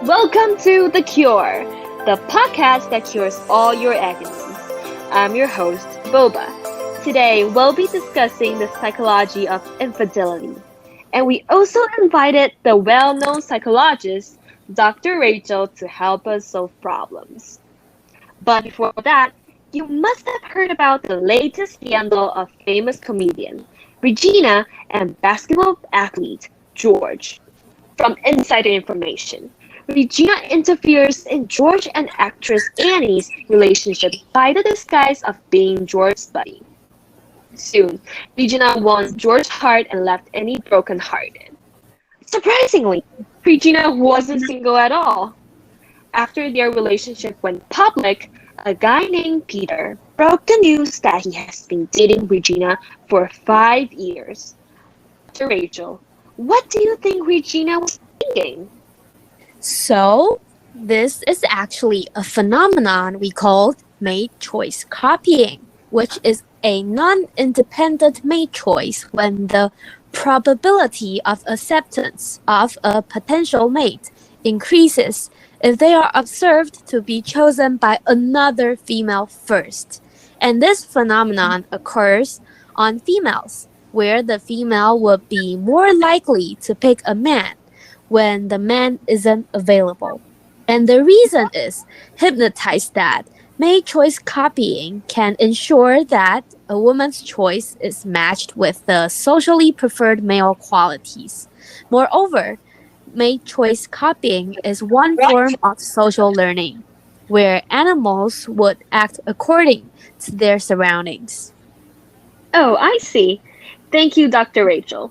Welcome to The Cure, the podcast that cures all your agonies. I'm your host, Boba. Today, we'll be discussing the psychology of infidelity. And we also invited the well-known psychologist, Dr. Rachel, to help us solve problems. But before that, you must have heard about the latest scandal of famous comedian, Regina, and basketball athlete, George. From insider information, Regina interferes in George and actress Annie's relationship by the disguise of being George's buddy. Soon, Regina won George's heart and left Annie brokenhearted. Surprisingly, Regina wasn't single at all. After their relationship went public, a guy named Peter broke the news that he has been dating Regina for 5 years. To Rachel, what do you think Regina was thinking? So, this is actually a phenomenon we call mate choice copying, which is a non-independent mate choice when the probability of acceptance of a potential mate increases if they are observed to be chosen by another female first. And this phenomenon occurs on females, where the female would be more likely to pick a man when the man isn't available. And the reason is hypnotized that mate choice copying can ensure that a woman's choice is matched with the socially preferred male qualities. Moreover, mate choice copying is one form of social learning, where animals would act according to their surroundings. Oh, I see. Thank you, Dr. Rachel.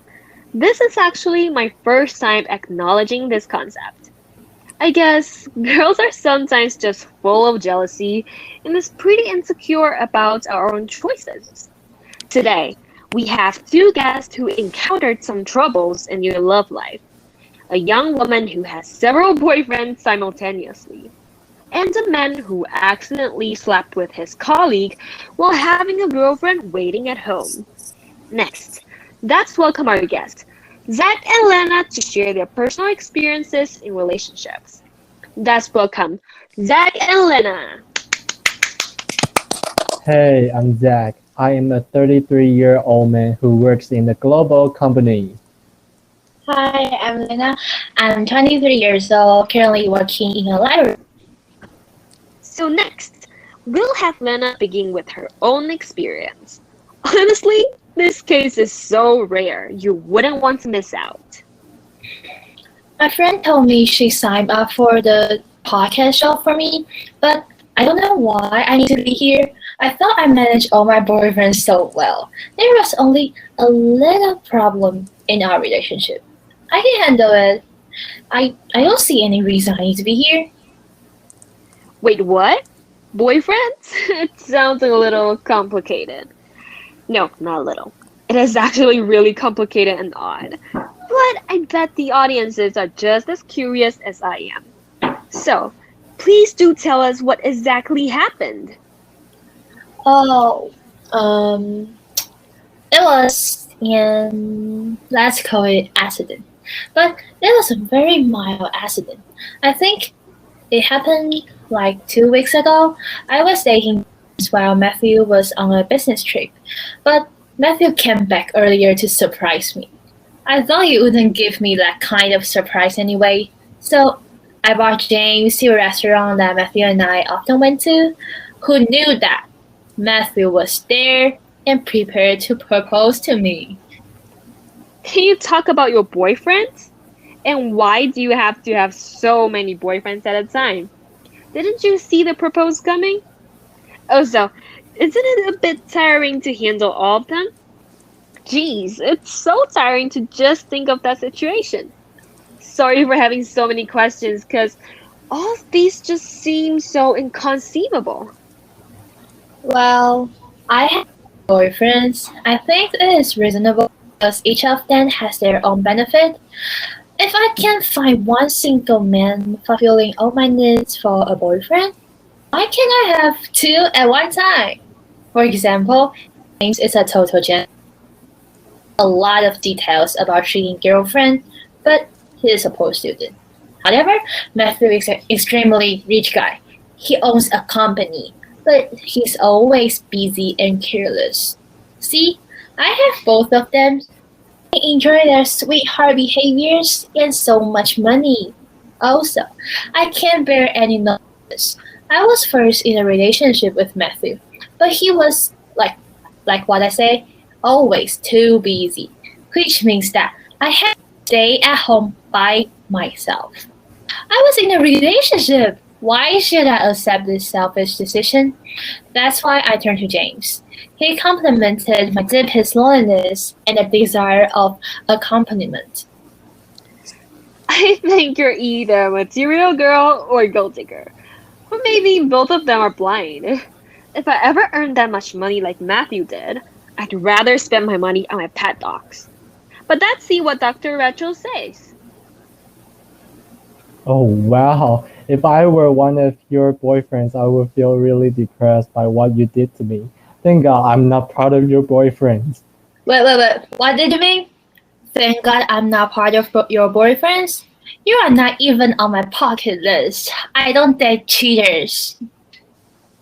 This is actually my first time acknowledging this concept. I guess girls are sometimes just full of jealousy and is pretty insecure about our own choices. Today, we have two guests who encountered some troubles in their love life. A young woman who has several boyfriends simultaneously, and a man who accidentally slept with his colleague while having a girlfriend waiting at home. Next, let's welcome our guests, Zach and Lena, to share their personal experiences in relationships. Let's welcome Zach and Lena. Hey, I'm Zach. I am a 33-year-old man who works in a global company. Hi, I'm Lena. I'm 23 years old, currently working in a library. So next, we'll have Lena begin with her own experience. Honestly, this case is so rare, you wouldn't want to miss out. My friend told me she signed up for the podcast show for me, but I don't know why I need to be here. I thought I managed all my boyfriends so well. There was only a little problem in our relationship. I can handle it. I don't see any reason I need to be here. Wait, what? Boyfriends? It sounds a little complicated. No, not a little. It is actually really complicated and odd. But I bet the audiences are just as curious as I am. So, please do tell us what exactly happened. Oh, it was an, let's call it accident. But it was a very mild accident. I think it happened like 2 weeks ago. I was dating while Matthew was on a business trip, but Matthew came back earlier to surprise me. I thought he wouldn't give me that kind of surprise anyway, so I brought James to a restaurant that Matthew and I often went to. Who knew that Matthew was there and prepared to propose to me? Can you talk about your boyfriends? And why do you have to have so many boyfriends at a time? Didn't you see the propose coming? Also, isn't it a bit tiring to handle all of them? Geez, it's so tiring to just think of that situation. Sorry for having so many questions, because all of these just seem so inconceivable. Well, I have boyfriends. I think it is reasonable because each of them has their own benefit. If I can't find one single man fulfilling all my needs for a boyfriend, why can't I have two at one time? For example, James is a total gem. A lot of details about treating girlfriend, but he is a poor student. However, Matthew is an extremely rich guy. He owns a company, but he's always busy and careless. See, I have both of them. I enjoy their sweetheart behaviors and so much money. Also, I can't bear any nonsense. I was first in a relationship with Matthew, but he was like what I say, always too busy, which means that I had to stay at home by myself. I was in a relationship. Why should I accept this selfish decision? That's why I turned to James. He complimented my deepest loneliness and a desire of accompaniment. I think you're either a material girl or a gold digger. Or maybe both of them are blind. If I ever earned that much money like Matthew did, I'd rather spend my money on my pet dogs. But let's see what Dr. Rachel says. Oh, wow. If I were one of your boyfriends, I would feel really depressed by what you did to me. Thank God I'm not part of your boyfriends. Wait. What did you mean? Thank God I'm not part of your boyfriends. You are not even on my pocket list. I don't date cheaters.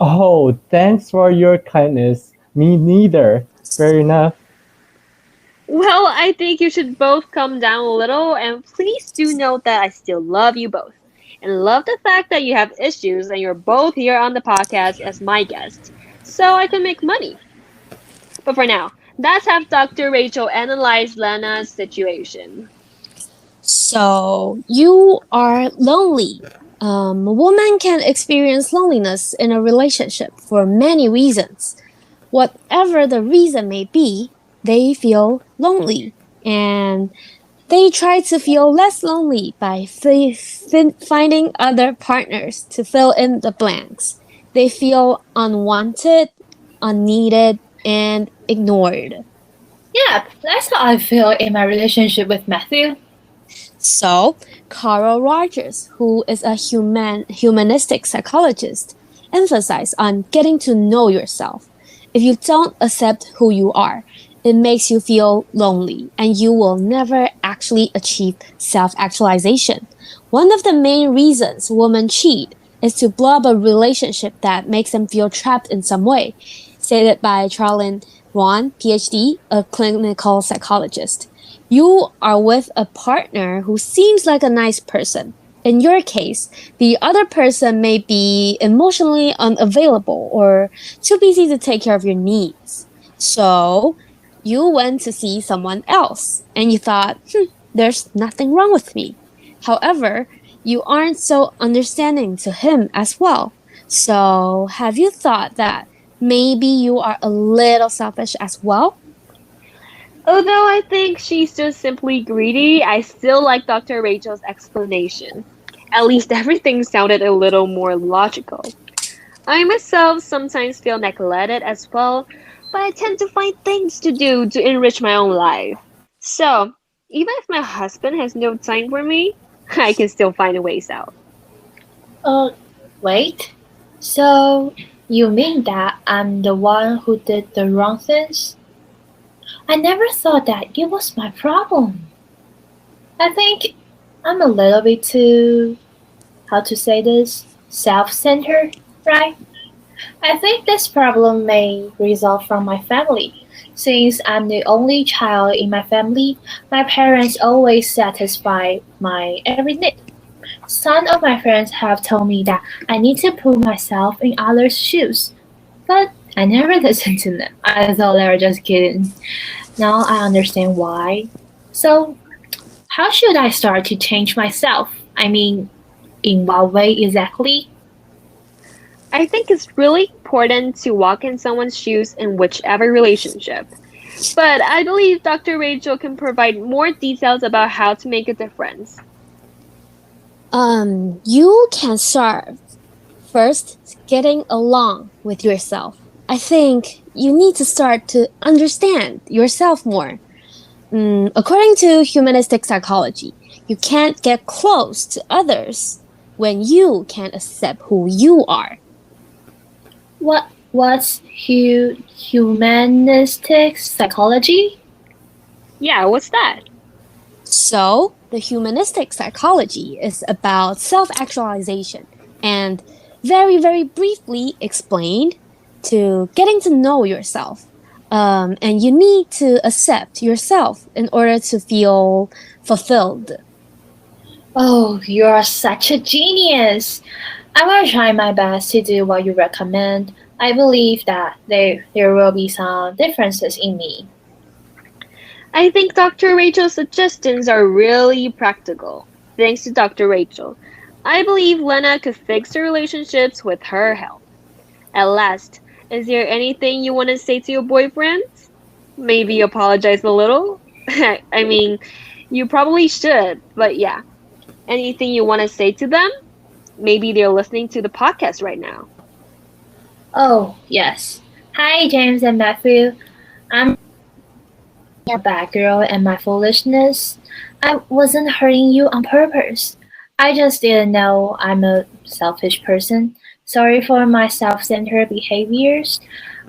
Oh, thanks for your kindness. Me neither. Fair enough. Well, I think you should both calm down a little, and please do note that I still love you both. And love the fact that you have issues and you're both here on the podcast as my guest, so I can make money. But for now, let's have Dr. Rachel analyze Lena's situation. So you are lonely. A woman can experience loneliness in a relationship for many reasons. Whatever the reason may be, they feel lonely, and they try to feel less lonely by finding other partners to fill in the blanks. They feel unwanted, unneeded, and ignored. Yeah, that's how I feel in my relationship with Matthew. So, Carl Rogers, who is a humanistic psychologist, emphasizes on getting to know yourself. If you don't accept who you are, it makes you feel lonely and you will never actually achieve self-actualization. One of the main reasons women cheat is to blow up a relationship that makes them feel trapped in some way, stated by Charlene Ron, PhD, a clinical psychologist. You are with a partner who seems like a nice person. In your case, the other person may be emotionally unavailable or too busy to take care of your needs. So, you went to see someone else and you thought, there's nothing wrong with me. However, you aren't so understanding to him as well. So, have you thought that maybe you are a little selfish as well? Although I think she's just simply greedy, I still like Dr. Rachel's explanation. At least everything sounded a little more logical. I myself sometimes feel neglected as well, but I tend to find things to do to enrich my own life. So, even if my husband has no time for me, I can still find a ways out. Wait. So, you mean that I'm the one who did the wrong things? I never thought that it was my problem. I think I'm a little bit too, how to say this, self-centered, right? I think this problem may result from my family. Since I'm the only child in my family, my parents always satisfy my every need. Some of my friends have told me that I need to put myself in others' shoes, but I never listened to them. I thought they were just kidding. Now I understand why. So, how should I start to change myself? I mean, in what way exactly? I think it's really important to walk in someone's shoes in whichever relationship. But I believe Dr. Rachel can provide more details about how to make a difference. You can start first getting along with yourself. I think you need to start to understand yourself more. According to humanistic psychology, you can't get close to others when you can't accept who you are. What's humanistic psychology? Yeah, what's that? So, the humanistic psychology is about self actualization and very, very briefly explained to getting to know yourself. And you need to accept yourself in order to feel fulfilled. Oh, you're such a genius. I will try my best to do what you recommend. I believe that there will be some differences in me. I think Dr. Rachel's suggestions are really practical. Thanks to Dr. Rachel. I believe Lena could fix her relationships with her help. At last, is there anything you want to say to your boyfriends? Maybe apologize a little? I mean, you probably should, but yeah. Anything you want to say to them? Maybe they're listening to the podcast right now. Oh, yes. Hi, James and Matthew. I'm a bad girl and my foolishness. I wasn't hurting you on purpose. I just didn't know I'm a selfish person. Sorry for my self centered behaviors.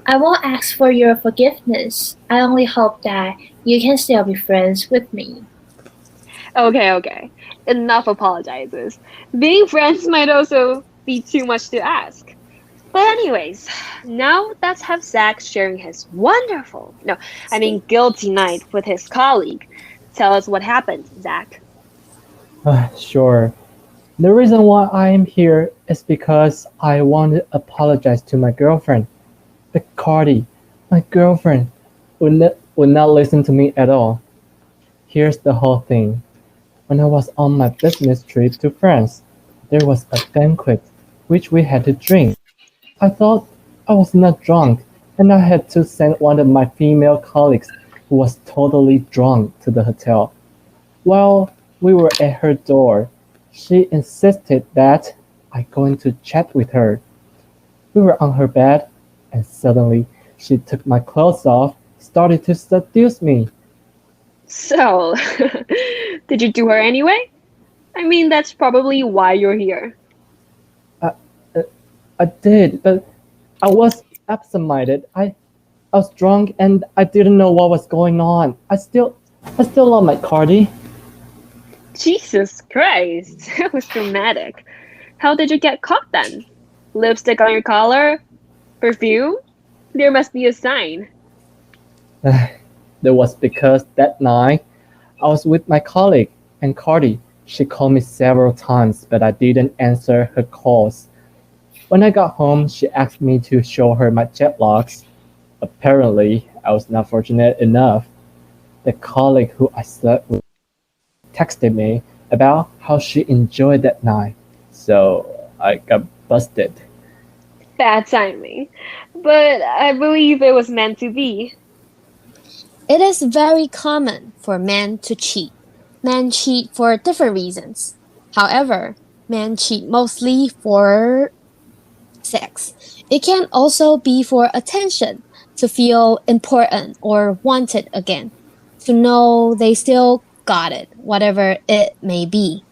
I won't ask for your forgiveness. I only hope that you can still be friends with me. Okay. Enough apologizes. Being friends might also be too much to ask. But anyways, now let's have Zach sharing his wonderful, no, I mean guilty night with his colleague. Tell us what happened, Zach. Sure. The reason why I am here is because I want to apologize to my girlfriend. But Cardi, my girlfriend, would not listen to me at all. Here's the whole thing. When I was on my business trip to France, there was a banquet which we had to drink. I thought I was not drunk, and I had to send one of my female colleagues who was totally drunk to the hotel. While we were at her door, she insisted that I go in to chat with her. We were on her bed, and suddenly she took my clothes off, started to seduce me. So, did you do her anyway? I mean, that's probably why you're here. I, uh, I did, but I was absent-minded. I was drunk and I didn't know what was going on. I still love my Cardi. Jesus Christ, that was dramatic. How did you get caught then? Lipstick on your collar? Perfume? There must be a sign. That was because that night I was with my colleague and Cardi. She called me several times, but I didn't answer her calls. When I got home, she asked me to show her my jet logs. Apparently, I was not fortunate enough. The colleague who I slept with texted me about how she enjoyed that night. So I got busted. Bad timing. But I believe it was meant to be. It is very common for men to cheat. Men cheat for different reasons. However, men cheat mostly for sex. It can also be for attention, to feel important or wanted again, to know they still got it, whatever it may be.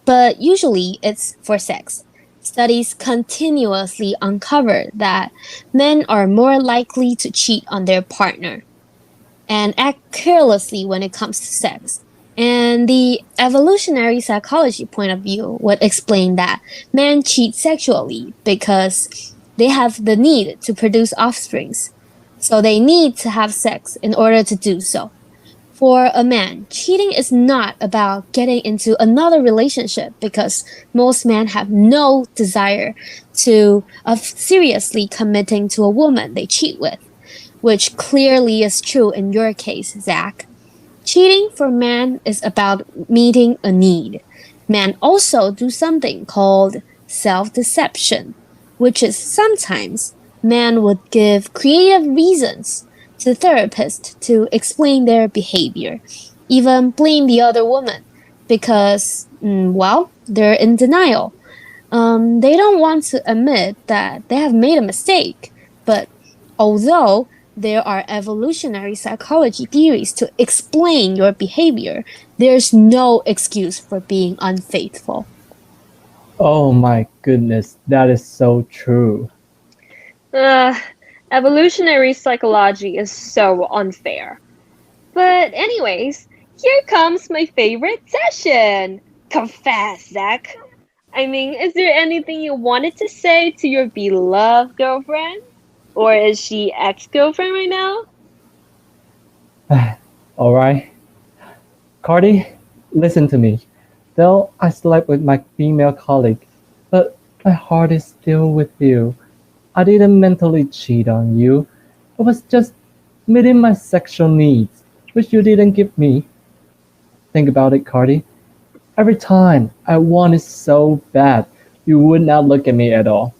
But usually it's for sex. Studies continuously uncover that men are more likely to cheat on their partner and act carelessly when it comes to sex. And the evolutionary psychology point of view would explain that men cheat sexually because they have the need to produce offsprings. So they need to have sex in order to do so. For a man, cheating is not about getting into another relationship because most men have no desire to of seriously committing to a woman they cheat with, which clearly is true in your case, Zach. Cheating for men is about meeting a need. Men also do something called self-deception, which is sometimes men would give creative reasons to therapists to explain their behavior, even blame the other woman because, well, they're in denial. They don't want to admit that they have made a mistake, but although there are evolutionary psychology theories to explain your behavior, there's no excuse for being unfaithful. Oh my goodness, that is so true. Uh, Evolutionary psychology is so unfair. But, anyways, Here comes my favorite session. Confess, Zach. I mean, is there anything you wanted to say to your beloved girlfriend? Or is she ex-girlfriend right now? Alright. Cardi, listen to me. Though I slept with my female colleague, but my heart is still with you. I didn't mentally cheat on you. I was just meeting my sexual needs, which you didn't give me. Think about it, Cardi. Every time I wanted so bad, you would not look at me at all.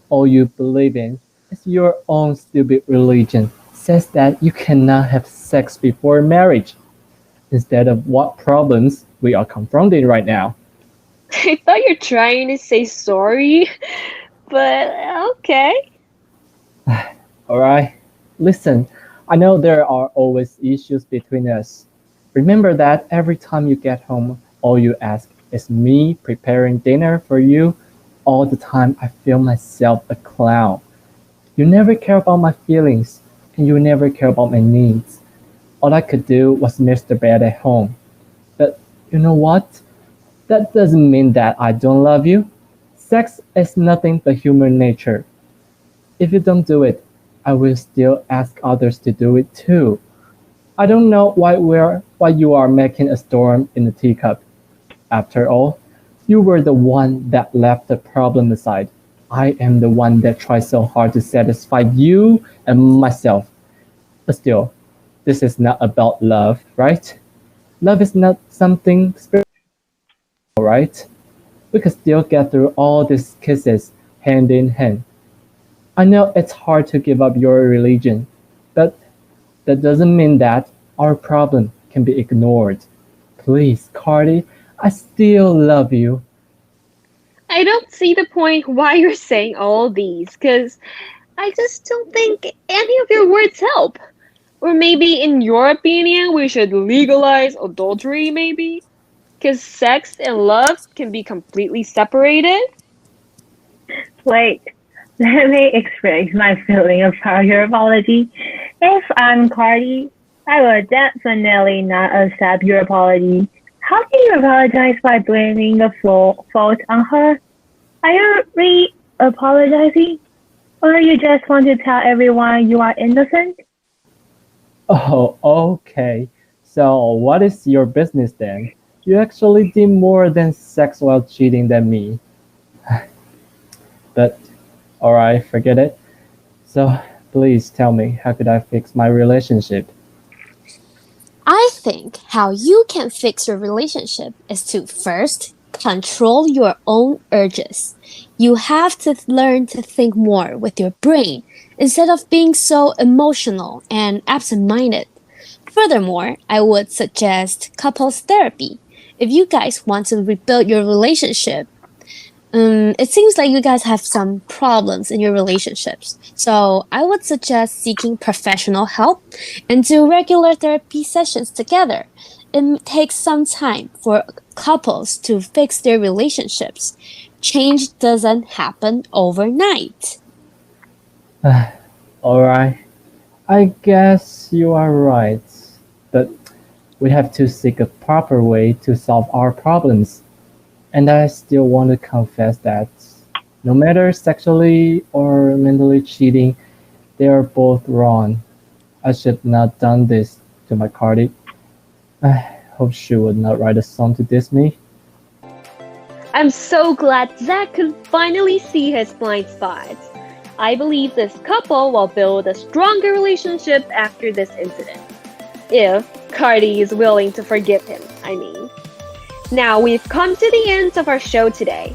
All you believe in is your own stupid religion says that you cannot have sex before marriage instead of what problems we are confronting right now. I thought you're trying to say sorry, but okay. Alright? Listen, I know there are always issues between us. Remember that every time you get home, all you ask is me preparing dinner for you. All the time, I feel myself a clown. You never care about my feelings, and you never care about my needs. All I could do was miss the bed at home. But you know what? That doesn't mean that I don't love you. Sex is nothing but human nature. If you don't do it, I will still ask others to do it too. I don't know why you are making a storm in a teacup. After all, you were the one that left the problem aside. I am the one that tries so hard to satisfy you and myself. But still, this is not about love, right? Love is not something spiritual, right? We can still get through all these kisses hand in hand. I know it's hard to give up your religion, but that doesn't mean that our problem can be ignored. Please, Cardi, I still love you. I don't see the point why you're saying all these, because I just don't think any of your words help. Or maybe, in your opinion, we should legalize adultery, maybe? Because sex and love can be completely separated? Wait, let me express my feeling about your apology. If I'm Cardi, I would definitely not accept your apology. How can you apologize by blaming the fault on her? Are you re-apologizing? Or you just want to tell everyone you are innocent? Oh, okay. So, what is your business then? You actually did more than sex while cheating than me. But, alright, forget it. So, please tell me, how could I fix my relationship? I think how you can fix your relationship is to first control your own urges. You have to learn to think more with your brain instead of being so emotional and absent minded. Furthermore, I would suggest couples therapy. If you guys want to rebuild your relationship, it seems like you guys have some problems in your relationships. So I would suggest seeking professional help and do regular therapy sessions together. It takes some time for couples to fix their relationships. Change doesn't happen overnight. Alright, I guess you are right. But we have to seek a proper way to solve our problems. And I still want to confess that no matter sexually or mentally cheating, they are both wrong. I should not done this to my Cardi. I hope she would not write a song to diss me. I'm so glad Zach could finally see his blind spots. I believe this couple will build a stronger relationship after this incident. If Cardi is willing to forgive him, I mean. Now we've come to the end of our show today.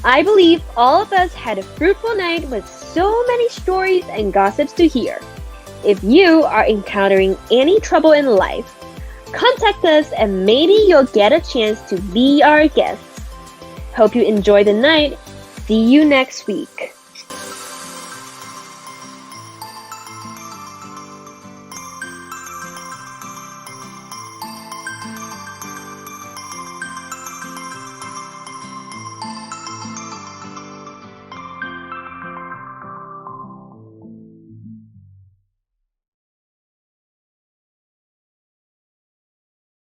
I believe all of us had a fruitful night with so many stories and gossips to hear. If you are encountering any trouble in life, contact us and maybe you'll get a chance to be our guest. Hope you enjoy the night. See you next week.